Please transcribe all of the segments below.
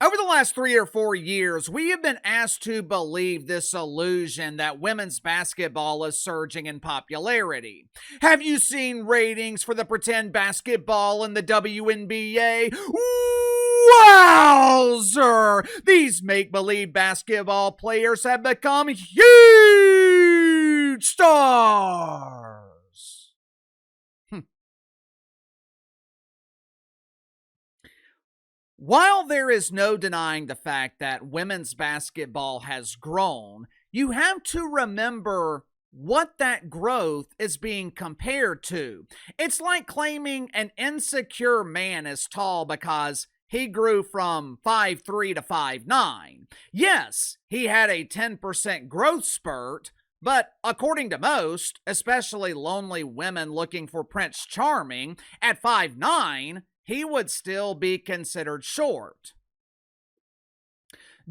Over the last 3 or 4 years, we have been asked to believe this illusion that women's basketball is surging in popularity. Have you seen ratings for the pretend basketball in the WNBA? Wowzer! These make-believe basketball players have become huge stars. While there is no denying the fact that women's basketball has grown, you have to remember what that growth is being compared to. It's like claiming an insecure man is tall because he grew from 5'3" to 5'9". Yes, he had a 10% growth spurt, but according to most, especially lonely women looking for Prince Charming, at 5'9", he would still be considered short.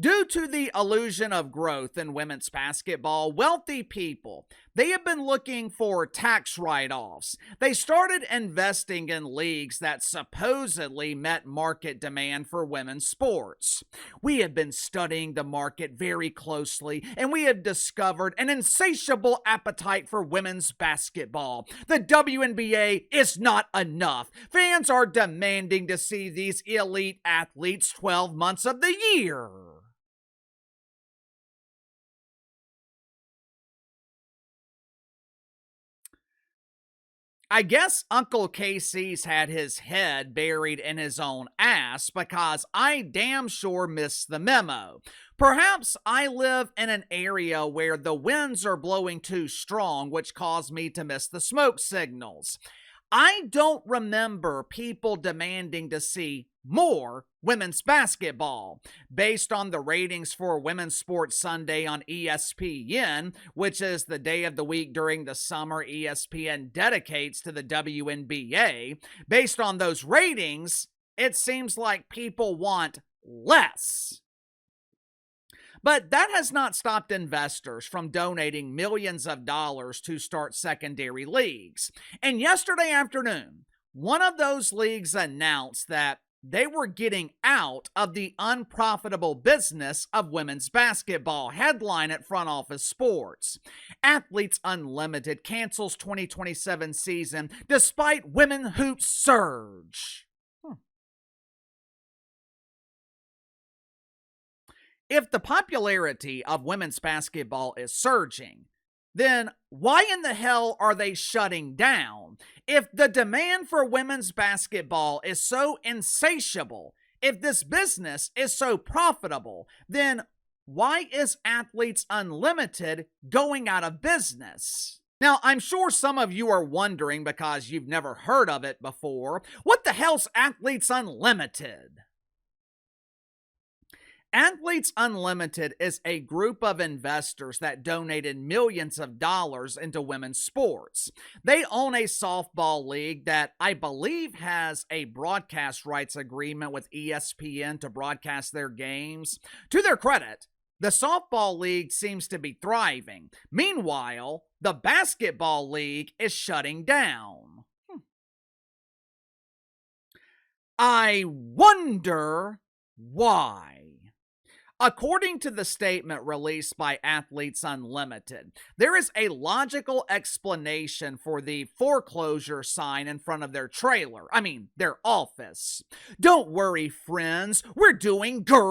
Due to the illusion of growth in women's basketball, wealthy people, they have been looking for tax write-offs. They started investing in leagues that supposedly met market demand for women's sports. We have been studying the market very closely, and we have discovered an insatiable appetite for women's basketball. The WNBA is not enough. Fans are demanding to see these elite athletes 12 months of the year. I guess Uncle Casey's had his head buried in his own ass because I damn sure missed the memo. Perhaps I live in an area where the winds are blowing too strong, which caused me to miss the smoke signals. I don't remember people demanding to see more women's basketball. Based on the ratings for Women's Sports Sunday on ESPN, which is the day of the week during the summer ESPN dedicates to the WNBA, based on those ratings, it seems like people want less. But that has not stopped investors from donating millions of dollars to start secondary leagues. And yesterday afternoon, one of those leagues announced that they were getting out of the unprofitable business of women's basketball. Headline at Front Office Sports. Athletes Unlimited cancels 2027 season despite women hoops surge. If the popularity of women's basketball is surging, then why in the hell are they shutting down? If the demand for women's basketball is so insatiable, if this business is so profitable, then why is Athletes Unlimited going out of business? Now, I'm sure some of you are wondering because you've never heard of it before, what the hell's Athletes Unlimited? Athletes Unlimited is a group of investors that donated millions of dollars into women's sports. They own a softball league that I believe has a broadcast rights agreement with ESPN to broadcast their games. To their credit, the softball league seems to be thriving. Meanwhile, the basketball league is shutting down. I wonder why. According to the statement released by Athletes Unlimited, there is a logical explanation for the foreclosure sign in front of their their office. Don't worry, friends, we're doing great!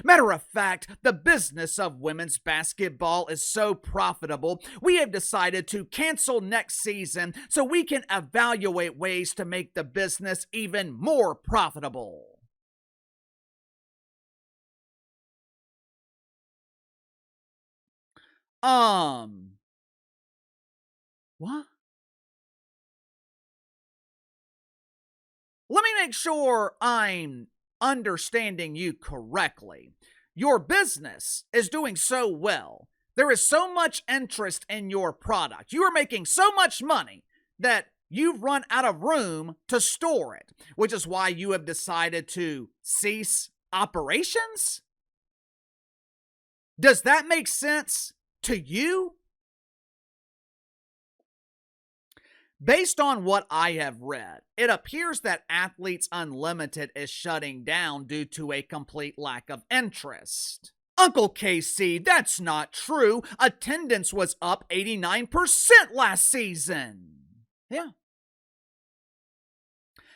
Matter of fact, the business of women's basketball is so profitable, we have decided to cancel next season so we can evaluate ways to make the business even more profitable. What? Let me make sure I'm understanding you correctly. Your business is doing so well. There is so much interest in your product. You are making so much money that you've run out of room to store it, which is why you have decided to cease operations? Does that make sense to you? Based on what I have read, it appears that Athletes Unlimited is shutting down due to a complete lack of interest. Uncle KC, that's not true. Attendance was up 89% last season. Yeah,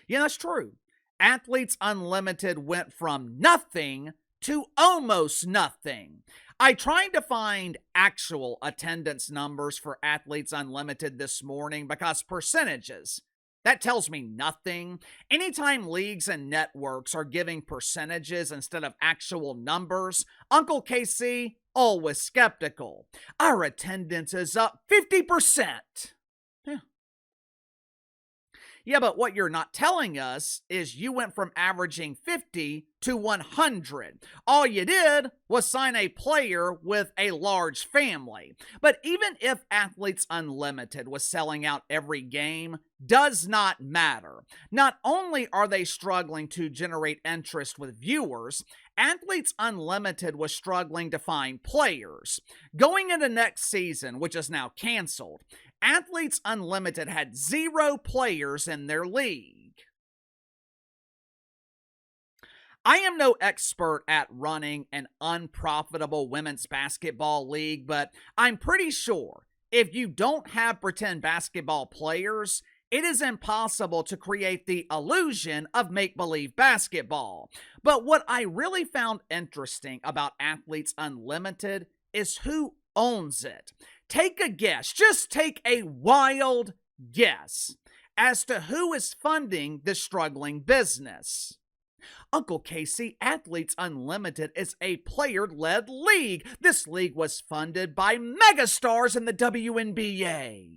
that's true. Athletes Unlimited went from nothing to almost nothing. I tried to find actual attendance numbers for Athletes Unlimited this morning because percentages, that tells me nothing. Anytime leagues and networks are giving percentages instead of actual numbers, Uncle KC, always skeptical. Our attendance is up 50%. Yeah, but what you're not telling us is you went from averaging 50 to 100. All you did was sign a player with a large family. But even if Athletes Unlimited was selling out every game, does not matter. Not only are they struggling to generate interest with viewers, Athletes Unlimited was struggling to find players. Going into next season, which is now canceled, Athletes Unlimited had 0 players in their league. I am no expert at running an unprofitable women's basketball league, but I'm pretty sure if you don't have pretend basketball players, it is impossible to create the illusion of make-believe basketball. But what I really found interesting about Athletes Unlimited is who owns it. Take a guess, just take a wild guess as to who is funding this struggling business. Uncle Casey, Athletes Unlimited is a player-led league. This league was funded by megastars in the WNBA.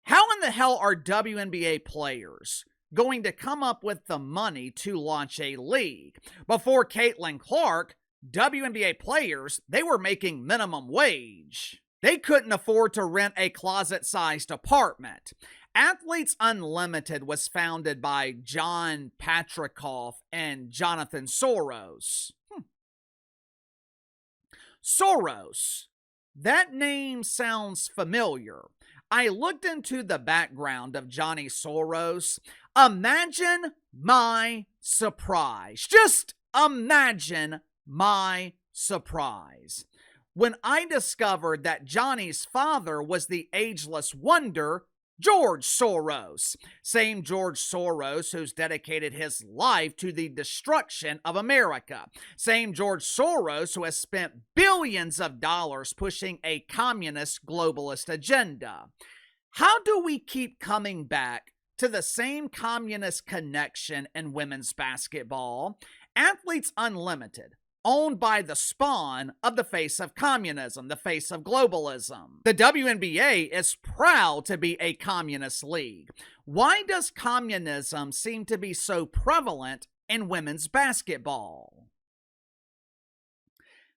How in the hell are WNBA players going to come up with the money to launch a league? Before Caitlin Clark, WNBA players, they were making minimum wage. They couldn't afford to rent a closet-sized apartment. Athletes Unlimited was founded by John Patrikoff and Jonathan Soros. Soros. That name sounds familiar. I looked into the background of Johnny Soros. Imagine my surprise. Just imagine my surprise when I discovered that Johnny's father was the ageless wonder, George Soros. Same George Soros who's dedicated his life to the destruction of America. Same George Soros who has spent billions of dollars pushing a communist globalist agenda. How do we keep coming back to the same communist connection in women's basketball? Athletes Unlimited, owned by the spawn of the face of communism, the face of globalism. The WNBA is proud to be a communist league. Why does communism seem to be so prevalent in women's basketball?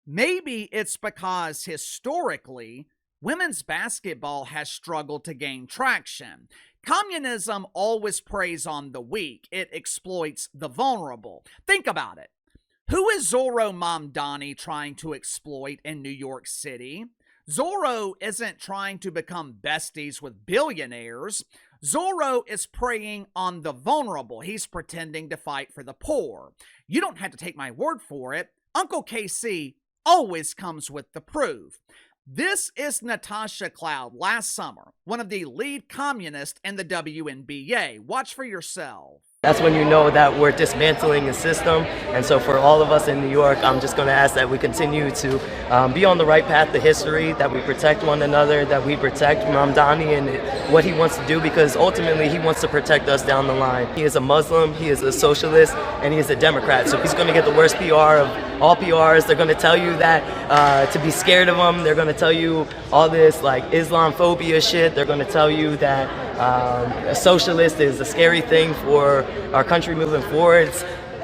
Maybe it's because historically, women's basketball has struggled to gain traction. Communism always preys on the weak. It exploits the vulnerable. Think about it. Who is Zorro Mamdani trying to exploit in New York City? Zorro isn't trying to become besties with billionaires. Zorro is preying on the vulnerable. He's pretending to fight for the poor. You don't have to take my word for it. Uncle KC always comes with the proof. This is Natasha Cloud last summer, one of the lead communists in the WNBA. Watch for yourself. That's when you know that we're dismantling the system. And so for all of us in New York, I'm just going to ask that we continue to be on the right path to history, that we protect one another, that we protect Mamdani and what he wants to do, because ultimately he wants to protect us down the line. He is a Muslim, he is a socialist, and he is a Democrat. So he's going to get the worst PR of all PRs. They're going to tell you that to be scared of him. They're going to tell you all this like Islamophobia shit. They're going to tell you that a socialist is a scary thing for our country moving forward.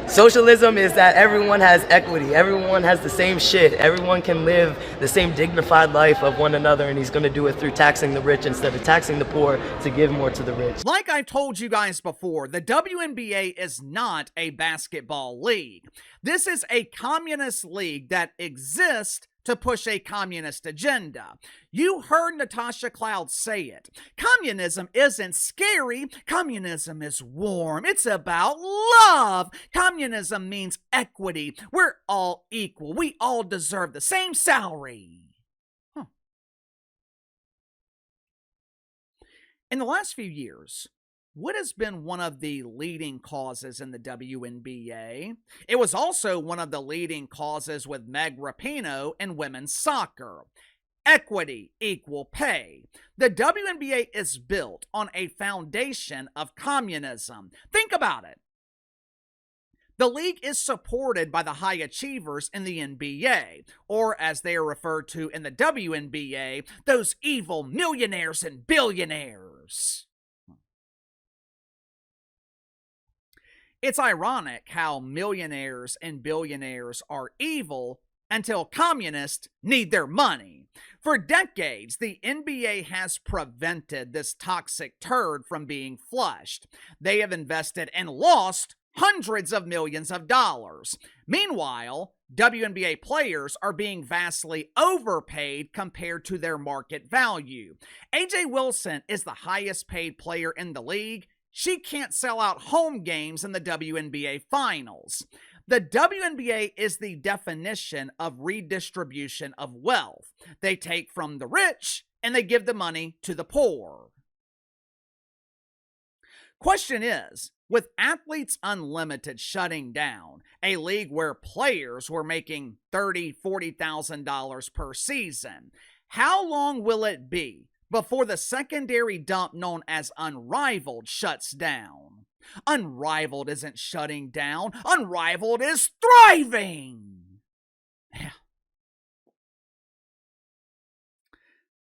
Socialism is that everyone has equity, everyone has the same shit, everyone can live the same dignified life of one another, and he's going to do it through taxing the rich instead of taxing the poor to give more to the rich. Like I told you guys before, the WNBA is not a basketball league. This is a communist league that exists to push a communist agenda. You heard Natasha Cloud say it. Communism isn't scary. Communism is warm. It's about love. Communism means equity. We're all equal. We all deserve the same salary. In the last few years, what has been one of the leading causes in the WNBA? It was also one of the leading causes with Meg Rapinoe in women's soccer. Equity, equal pay. The WNBA is built on a foundation of communism. Think about it. The league is supported by the high achievers in the NBA, or as they are referred to in the WNBA, those evil millionaires and billionaires. It's ironic how millionaires and billionaires are evil until communists need their money. For decades, the NBA has prevented this toxic turd from being flushed. They have invested and lost hundreds of millions of dollars. Meanwhile, WNBA players are being vastly overpaid compared to their market value. AJ Wilson is the highest paid player in the league. She can't sell out home games in the WNBA finals. The WNBA is the definition of redistribution of wealth. They take from the rich and they give the money to the poor. Question is, with Athletes Unlimited shutting down, a league where players were making $30,000, $40,000 per season, how long will it be before the secondary dump known as Unrivaled shuts down? Unrivaled isn't shutting down. Unrivaled is thriving.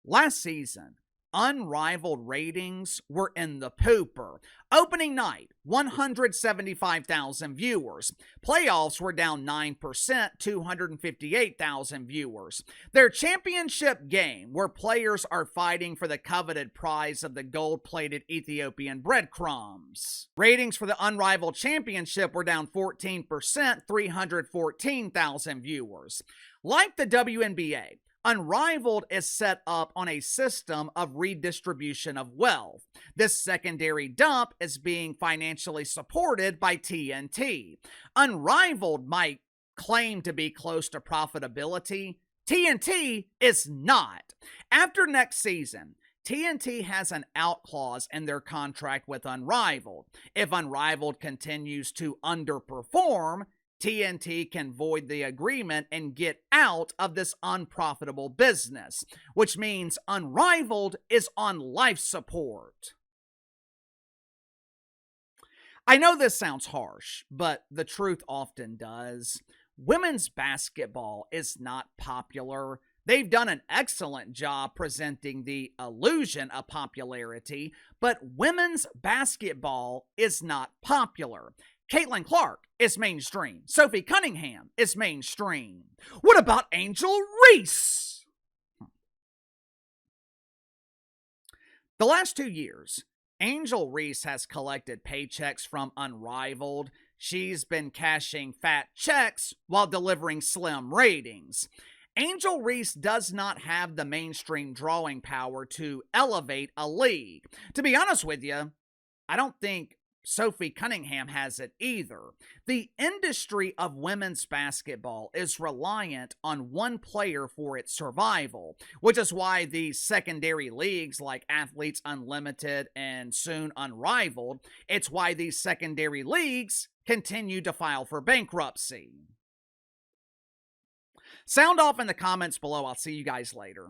Last season, Unrivaled ratings were in the pooper. Opening night, 175,000 viewers. Playoffs were down 9%, 258,000 viewers. Their championship game, where players are fighting for the coveted prize of the gold-plated Ethiopian breadcrumbs. Ratings for the Unrivaled championship were down 14%, 314,000 viewers. Like the WNBA, Unrivaled is set up on a system of redistribution of wealth. This secondary dump is being financially supported by TNT. Unrivaled might claim to be close to profitability. TNT is not. After next season, TNT has an out clause in their contract with Unrivaled. If Unrivaled continues to underperform, TNT can void the agreement and get out of this unprofitable business, which means Unrivaled is on life support. I know this sounds harsh, but the truth often does. Women's basketball is not popular. They've done an excellent job presenting the illusion of popularity, but women's basketball is not popular. Caitlin Clark is mainstream. Sophie Cunningham is mainstream. What about Angel Reese? The last 2 years, Angel Reese has collected paychecks from Unrivaled. She's been cashing fat checks while delivering slim ratings. Angel Reese does not have the mainstream drawing power to elevate a league. To be honest with you, I don't think Sophie Cunningham has it either. The industry of women's basketball is reliant on one player for its survival, which is why these secondary leagues like Athletes Unlimited and soon Unrivaled, it's why these secondary leagues continue to file for bankruptcy. Sound off in the comments below. I'll see you guys later.